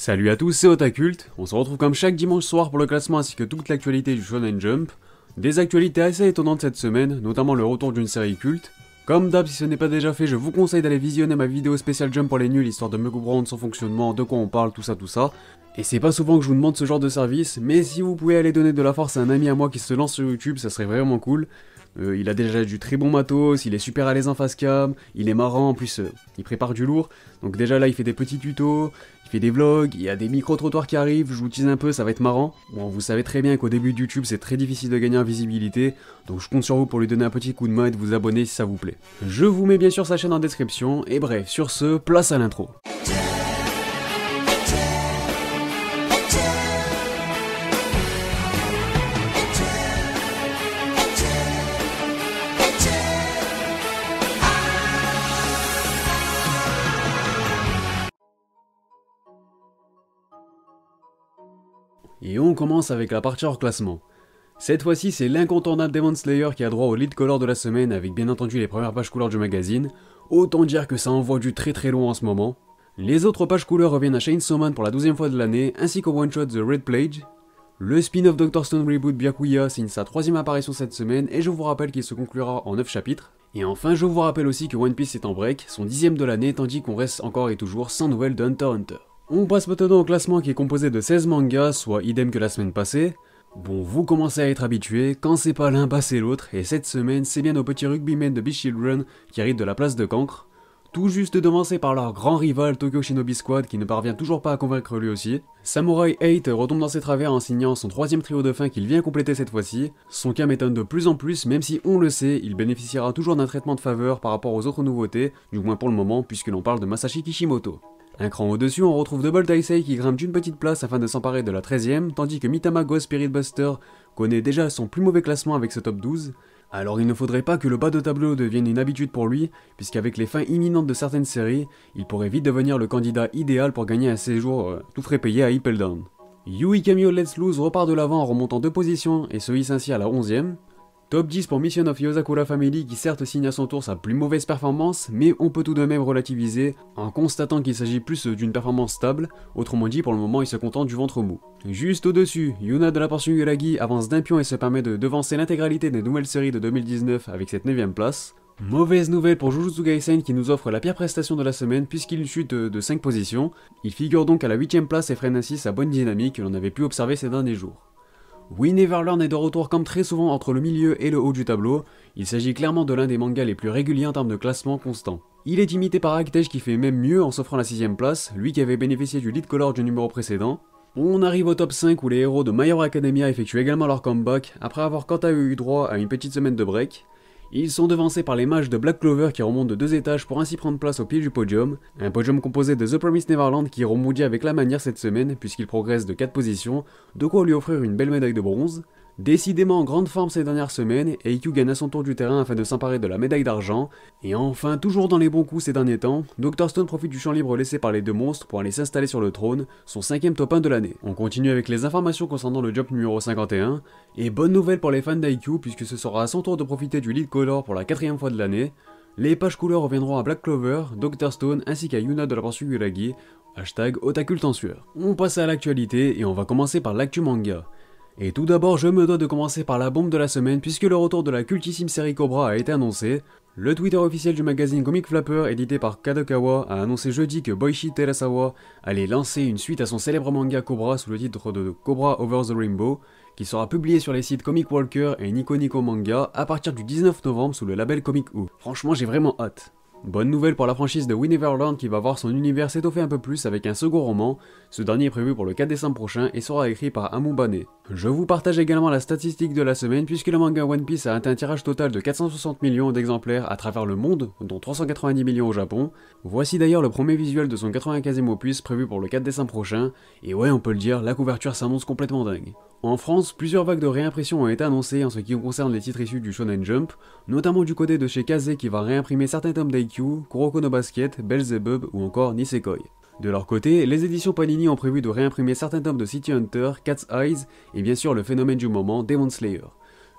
Salut à tous, c'est Otakult. On se retrouve comme chaque dimanche soir pour le classement ainsi que toute l'actualité du Shonen Jump. Des actualités assez étonnantes cette semaine, notamment le retour d'une série culte. Comme d'hab, si ce n'est pas déjà fait, je vous conseille d'aller visionner ma vidéo spéciale Jump pour les nuls, histoire de me comprendre son fonctionnement, de quoi on parle, tout ça. Et c'est pas souvent que je vous demande ce genre de service, mais si vous pouvez aller donner de la force à un ami à moi qui se lance sur YouTube, ça serait vraiment cool. Il a déjà du très bon matos, il est super à l'aise en face cam, il est marrant, en plus il prépare du lourd. Donc déjà là il fait des petits tutos, il fait des vlogs, il y a des micro-trottoirs qui arrivent, je vous tease un peu, ça va être marrant. Bon, vous savez très bien qu'au début de YouTube c'est très difficile de gagner en visibilité, donc je compte sur vous pour lui donner un petit coup de main et de vous abonner si ça vous plaît. Je vous mets bien sûr sa chaîne en description, et bref, sur ce, place à l'intro. Et on commence avec la partie hors classement. Cette fois-ci, c'est l'incontournable Demon Slayer qui a droit au lead color de la semaine avec bien entendu les premières pages couleurs du magazine. Autant dire que ça envoie du très long en ce moment. Les autres pages couleurs reviennent à Chainsaw Man pour la 12e fois de l'année, ainsi qu'au one-shot The Red Plague. Le spin-off Dr. Stone Reboot Byakuya signe sa 3e apparition cette semaine et je vous rappelle qu'il se conclura en 9 chapitres. Et enfin, je vous rappelle aussi que One Piece est en break, son 10e de l'année, tandis qu'on reste encore et toujours sans nouvelles de Hunter x Hunter. On passe maintenant au classement qui est composé de 16 mangas, soit idem que la semaine passée. Bon, vous commencez à être habitués, quand c'est pas l'un, bah c'est l'autre, et cette semaine, c'est bien nos petits rugbymen de Beast Children qui arrivent de la place de Cancre. Tout juste devancés par leur grand rival Tokyo Shinobi Squad qui ne parvient toujours pas à convaincre lui aussi. Samurai 8 retombe dans ses travers en signant son 3e trio de fin qu'il vient compléter cette fois-ci. Son cas m'étonne de plus en plus, même si on le sait, il bénéficiera toujours d'un traitement de faveur par rapport aux autres nouveautés, du moins pour le moment puisque l'on parle de Masashi Kishimoto. Un cran au-dessus, on retrouve Double Taisei qui grimpe d'une petite place afin de s'emparer de la 13e, tandis que Mitama Ghost Spirit Buster connaît déjà son plus mauvais classement avec ce top 12. Alors il ne faudrait pas que le bas de tableau devienne une habitude pour lui, puisqu'avec les fins imminentes de certaines séries, il pourrait vite devenir le candidat idéal pour gagner un séjour tout frais payé à Hippeldown. Yui Kamio Let's Lose repart de l'avant en remontant 2 positions et se hisse ainsi à la 11e. Top 10 pour Mission of Yozakura Family qui certes signe à son tour sa plus mauvaise performance, mais on peut tout de même relativiser en constatant qu'il s'agit plus d'une performance stable, autrement dit pour le moment il se contente du ventre mou. Juste au-dessus, Yuna de la portion Yuragi avance d'un pion et se permet de devancer l'intégralité des nouvelles séries de 2019 avec cette 9ème place. Mauvaise nouvelle pour Jujutsu Kaisen qui nous offre la pire prestation de la semaine puisqu'il chute de 5 positions, il figure donc à la 8ème place et freine ainsi sa bonne dynamique que l'on avait pu observer ces derniers jours. We Never Learn est de retour comme très souvent entre le milieu et le haut du tableau, il s'agit clairement de l'un des mangas les plus réguliers en termes de classement constant. Il est imité par Actej qui fait même mieux en s'offrant la 6ème place, lui qui avait bénéficié du lead color du numéro précédent. On arrive au top 5 où les héros de My Hero Academia effectuent également leur comeback, après avoir quant à eux eu droit à une petite semaine de break. Ils sont devancés par les mages de Black Clover qui remontent de 2 étages pour ainsi prendre place au pied du podium, un podium composé de The Promised Neverland qui rebondit avec la manière cette semaine puisqu'il progresse de 4 positions, de quoi lui offrir une belle médaille de bronze. Décidément en grande forme ces dernières semaines, Eikyu gagne à son tour du terrain afin de s'emparer de la médaille d'argent, et enfin, toujours dans les bons coups ces derniers temps, Dr. Stone profite du champ libre laissé par les deux monstres pour aller s'installer sur le trône, son 5ème top 1 de l'année. On continue avec les informations concernant le jump numéro 51, et bonne nouvelle pour les fans d'Eikyu puisque ce sera à son tour de profiter du lead color pour la 4ème fois de l'année. Les pages couleurs reviendront à Black Clover, Dr. Stone ainsi qu'à Yuna de la portion Yuragi, #Otakult en sueur. On passe à l'actualité et on va commencer par l'actu manga. Et tout d'abord, je me dois de commencer par la bombe de la semaine puisque le retour de la cultissime série Cobra a été annoncé. Le Twitter officiel du magazine Comic Flapper, édité par Kadokawa, a annoncé jeudi que Boichi Terasawa allait lancer une suite à son célèbre manga Cobra sous le titre de Cobra Over the Rainbow, qui sera publié sur les sites Comic Walker et Nico Nico Manga à partir du 19 novembre sous le label Comic U. Franchement, j'ai vraiment hâte. Bonne nouvelle pour la franchise de We Never Learn qui va voir son univers s'étoffer un peu plus avec un second roman, ce dernier est prévu pour le 4 décembre prochain et sera écrit par Amu Bane. Je vous partage également la statistique de la semaine puisque le manga One Piece a atteint un tirage total de 460 millions d'exemplaires à travers le monde, dont 390 millions au Japon. Voici d'ailleurs le premier visuel de son 95e opus prévu pour le 4 décembre prochain, et ouais on peut le dire, la couverture s'annonce complètement dingue. En France, plusieurs vagues de réimpression ont été annoncées en ce qui concerne les titres issus du Shonen Jump, notamment du côté de chez Kaze qui va réimprimer certains tomes d'Eikyu, Kuroko no Basket, Beelzebub ou encore Nisekoi. De leur côté, les éditions Panini ont prévu de réimprimer certains tomes de City Hunter, Cat's Eyes et bien sûr le phénomène du moment, Demon Slayer.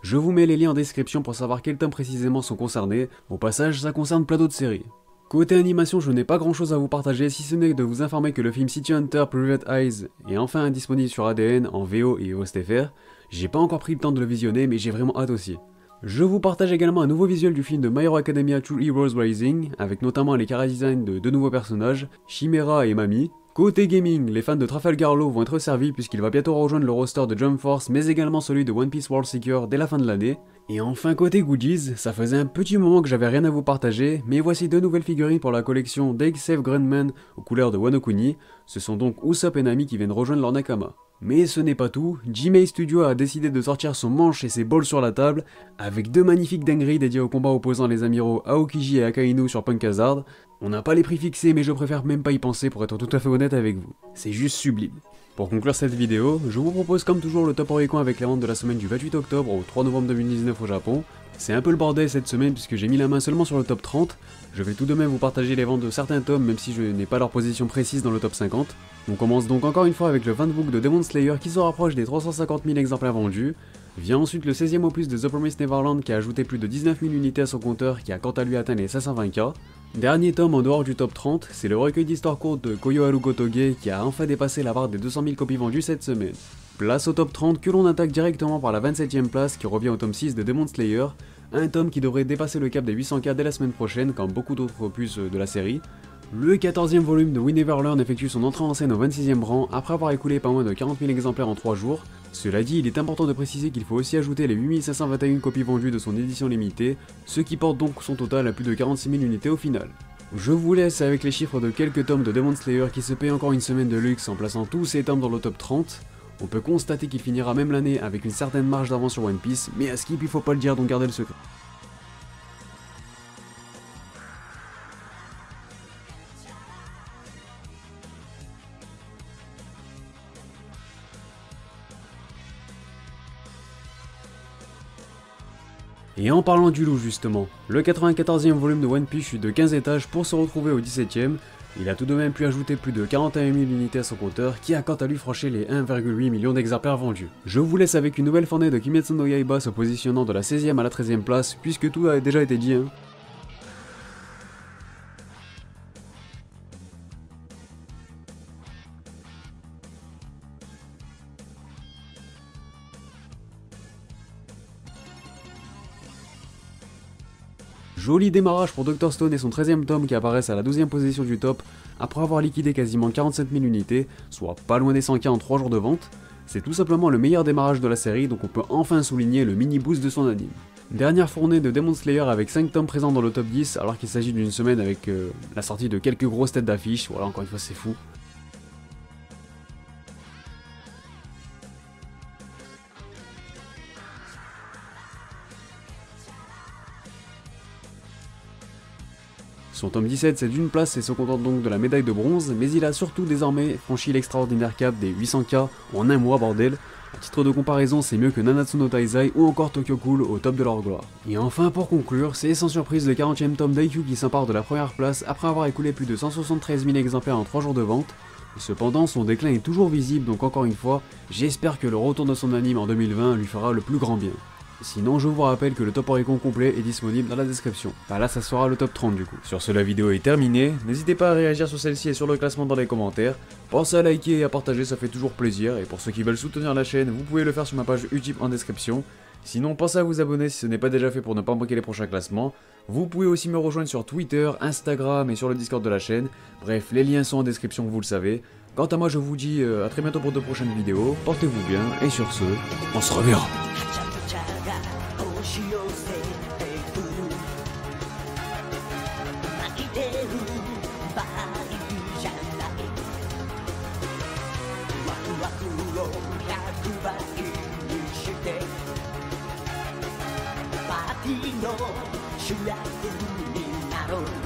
Je vous mets les liens en description pour savoir quels tomes précisément sont concernés, au passage ça concerne plein d'autres séries. Côté animation, je n'ai pas grand chose à vous partager si ce n'est de vous informer que le film City Hunter Private Eyes est enfin disponible sur ADN en VO et OSTFR. J'ai pas encore pris le temps de le visionner mais j'ai vraiment hâte aussi. Je vous partage également un nouveau visuel du film de My Hero Academia True Heroes Rising, avec notamment les chara-designs de deux nouveaux personnages, Chimera et Mami. Côté gaming, les fans de Trafalgar Law vont être servis puisqu'il va bientôt rejoindre le roster de Jump Force mais également celui de One Piece World Seeker dès la fin de l'année. Et enfin côté goodies, ça faisait un petit moment que j'avais rien à vous partager, mais voici deux nouvelles figurines pour la collection Dig Save Grandman aux couleurs de Wano Kuni. Ce sont donc Usopp et Nami qui viennent rejoindre leur Nakama. Mais ce n'est pas tout, Jimei Studio a décidé de sortir son manche et ses balls sur la table, avec deux magnifiques dingueries dédiées au combat opposant les amiraux Aokiji et Akainu sur Punk Hazard. On n'a pas les prix fixés mais je préfère même pas y penser pour être tout à fait honnête avec vous. C'est juste sublime. Pour conclure cette vidéo, je vous propose comme toujours le top Oricon avec les ventes de la semaine du 28 octobre au 3 novembre 2019 au Japon. C'est un peu le bordel cette semaine puisque j'ai mis la main seulement sur le top 30. Je vais tout de même vous partager les ventes de certains tomes même si je n'ai pas leur position précise dans le top 50. On commence donc encore une fois avec le Fanbook de Demon Slayer qui se rapproche des 350 000 exemplaires vendus. Vient ensuite le 16e opus de The Promised Neverland qui a ajouté plus de 19 000 unités à son compteur qui a quant à lui atteint les 520K. Dernier tome en dehors du top 30, c'est le recueil d'histoires courtes de Koyoharu Gotoge qui a enfin dépassé la barre des 200 000 copies vendues cette semaine. Place au top 30 que l'on attaque directement par la 27e place qui revient au tome 6 de Demon Slayer, un tome qui devrait dépasser le cap des 800K dès la semaine prochaine comme beaucoup d'autres opus de la série. Le 14e volume de We Never Learn effectue son entrée en scène au 26e rang après avoir écoulé pas moins de 40 000 exemplaires en 3 jours. Cela dit, il est important de préciser qu'il faut aussi ajouter les 8521 copies vendues de son édition limitée, ce qui porte donc son total à plus de 46 000 unités au final. Je vous laisse avec les chiffres de quelques tomes de Demon Slayer qui se paye encore une semaine de luxe en plaçant tous ces tomes dans le top 30. On peut constater qu'il finira même l'année avec une certaine marge d'avance sur One Piece, mais à Skip il faut pas le dire donc gardez le secret. Et en parlant du loup justement, le 94e volume de One Piece chute de 15 étages pour se retrouver au 17e, il a tout de même pu ajouter plus de 41 000 unités à son compteur qui a quant à lui franchi les 1,8 million d'exemplaires vendus. Je vous laisse avec une nouvelle fournée de Kimetsu no Yaiba se positionnant de la 16e à la 13e place puisque tout a déjà été dit. Joli démarrage pour Dr Stone et son 13e tome qui apparaissent à la 12e position du top après avoir liquidé quasiment 47 000 unités, soit pas loin des 100K en 3 jours de vente. C'est tout simplement le meilleur démarrage de la série donc on peut enfin souligner le mini boost de son anime. Dernière fournée de Demon Slayer avec 5 tomes présents dans le top 10 alors qu'il s'agit d'une semaine avec la sortie de quelques grosses têtes d'affiche, voilà encore une fois c'est fou. Son tome 17 c'est d'une place et se contente donc de la médaille de bronze, mais il a surtout désormais franchi l'extraordinaire cap des 800K en un mois bordel. À titre de comparaison c'est mieux que Nanatsu no Taizai ou encore Tokyo Ghoul au top de leur gloire. Et enfin pour conclure, c'est sans surprise le 40e tome d'IQ qui s'empare de la première place après avoir écoulé plus de 173 000 exemplaires en 3 jours de vente. Cependant son déclin est toujours visible donc encore une fois, j'espère que le retour de son anime en 2020 lui fera le plus grand bien. Sinon je vous rappelle que le top Oricon complet est disponible dans la description. Bah là ça sera le top 30 du coup. Sur ce la vidéo est terminée, n'hésitez pas à réagir sur celle-ci et sur le classement dans les commentaires. Pensez à liker et à partager, ça fait toujours plaisir, et pour ceux qui veulent soutenir la chaîne, vous pouvez le faire sur ma page Utip en description. Sinon pensez à vous abonner si ce n'est pas déjà fait pour ne pas manquer les prochains classements. Vous pouvez aussi me rejoindre sur Twitter, Instagram et sur le Discord de la chaîne. Bref, les liens sont en description, vous le savez. Quant à moi je vous dis à très bientôt pour de prochaines vidéos, portez-vous bien, et sur ce, on se reverra. 押し寄せてくる泣いてる場合じゃないワクワクを100倍にしてパーティーの主役になろう